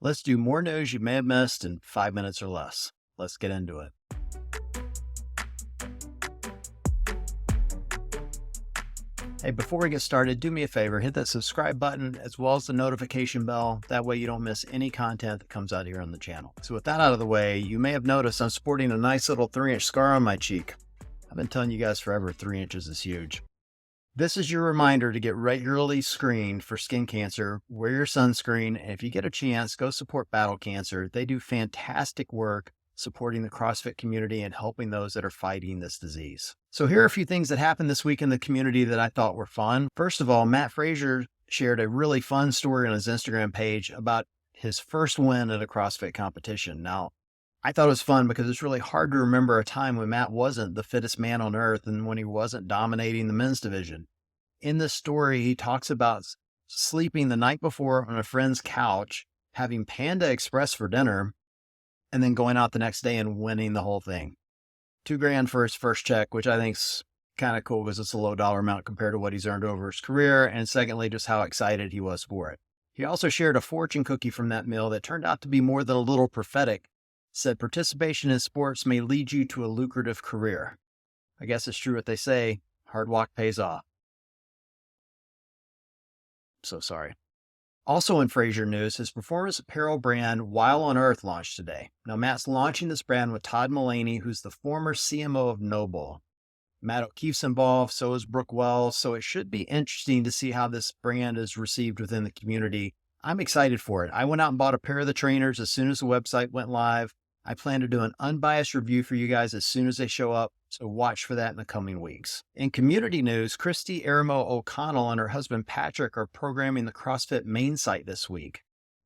Let's do more news you may have missed in 5 minutes or less. Let's get into it. Hey, before we get started, do me a favor, hit that subscribe button as well as the notification bell. That way you don't miss any content that comes out here on the channel. So with that out of the way, you may have noticed I'm sporting a nice little 3-inch scar on my cheek. I've been telling you guys forever 3 inches is huge. This is your reminder to get regularly screened for skin cancer. Wear your sunscreen, and if you get a chance, go support Battle Cancer. They do fantastic work supporting the CrossFit community and helping those that are fighting this disease. So here are a few things that happened this week in the community that I thought were fun. First of all, Mat Fraser shared a really fun story on his Instagram page about his first win at a CrossFit competition. Now, I thought it was fun because it's really hard to remember a time when Mat wasn't the fittest man on earth and when he wasn't dominating the men's division. In this story, he talks about sleeping the night before on a friend's couch, having Panda Express for dinner, and then going out the next day and winning the whole thing. $2,000 for his first check, which I think's kind of cool because it's a low dollar amount compared to what he's earned over his career. And secondly, just how excited he was for it. He also shared a fortune cookie from that meal that turned out to be more than a little prophetic. Said participation in sports may lead you to a lucrative career. I guess it's true what they say, hard work pays off. So sorry. Also in Fraser news, his performance apparel brand While on Earth launched today. Now Matt's launching this brand with Todd Mulaney, who's the former CMO of Noble. Matt O'Keefe's involved, so is Brooke Wells, so it should be interesting to see how this brand is received within the community. I'm excited for it. I went out and bought a pair of the trainers as soon as the website went live. I plan to do an unbiased review for you guys as soon as they show up, so watch for that in the coming weeks. In community news, Kristi Eramo O'Connell and her husband Patrick are programming the CrossFit main site this week.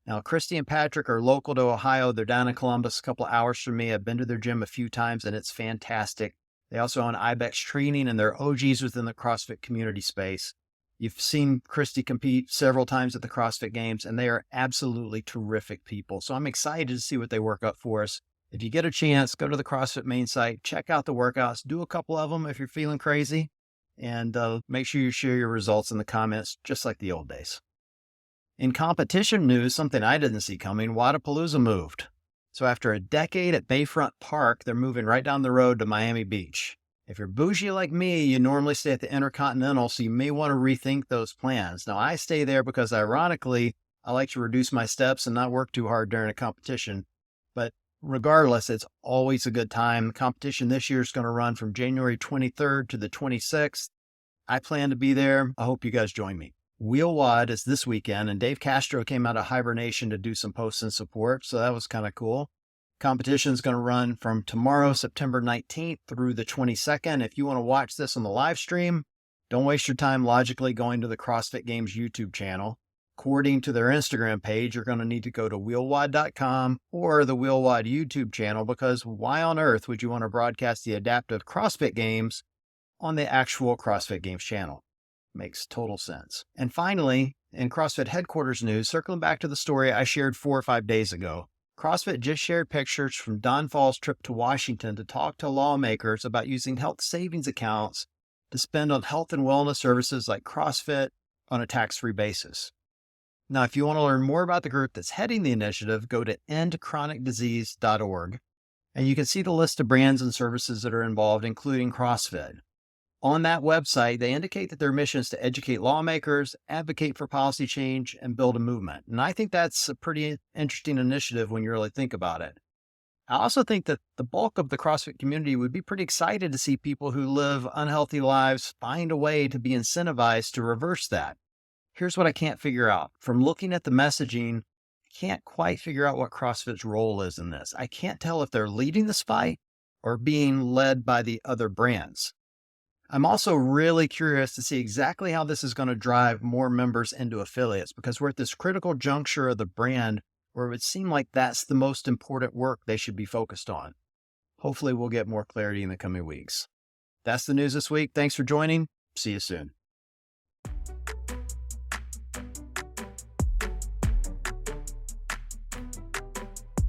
Now, Kristi and Patrick are local to Ohio. They're down in Columbus, a couple hours from me. I've been to their gym a few times, and it's fantastic. They also own Ibex Training, and they're OGs within the CrossFit community space. You've seen Kristi compete several times at the CrossFit Games, and they are absolutely terrific people. So I'm excited to see what they work up for us. If you get a chance, go to the CrossFit main site, check out the workouts, do a couple of them if you're feeling crazy, and make sure you share your results in the comments, just like the old days. In competition news, something I didn't see coming, Wodapalooza moved. So after a decade at Bayfront Park, they're moving right down the road to Miami Beach. If you're bougie like me, you normally stay at the Intercontinental, so you may want to rethink those plans. Now, I stay there because, ironically, I like to reduce my steps and not work too hard during a competition. But regardless, it's always a good time. The competition this year is going to run from January 23rd to the 26th. I plan to be there. I hope you guys join me. WheelWod is this weekend, and Dave Castro came out of hibernation to do some posts and support, so that was kind of cool. Competition is going to run from tomorrow, September 19th through the 22nd. If you want to watch this on the live stream, don't waste your time logically going to the CrossFit Games YouTube channel. According to their Instagram page, you're going to need to go to wheelwod.com or the WheelWod YouTube channel, because why on earth would you want to broadcast the adaptive CrossFit Games on the actual CrossFit Games channel? Makes total sense. And finally, in CrossFit headquarters news, circling back to the story I shared 4 or 5 days ago, CrossFit just shared pictures from Don Fall's trip to Washington to talk to lawmakers about using health savings accounts to spend on health and wellness services like CrossFit on a tax-free basis. Now, if you want to learn more about the group that's heading the initiative, go to endchronicdisease.org, and you can see the list of brands and services that are involved, including CrossFit. On that website, they indicate that their mission is to educate lawmakers, advocate for policy change, and build a movement. And I think that's a pretty interesting initiative when you really think about it. I also think that the bulk of the CrossFit community would be pretty excited to see people who live unhealthy lives find a way to be incentivized to reverse that. Here's what I can't figure out. From looking at the messaging, I can't quite figure out what CrossFit's role is in this. I can't tell if they're leading this fight or being led by the other brands. I'm also really curious to see exactly how this is going to drive more members into affiliates, because we're at this critical juncture of the brand where it would seem like that's the most important work they should be focused on. Hopefully we'll get more clarity in the coming weeks. That's the news this week. Thanks for joining. See you soon.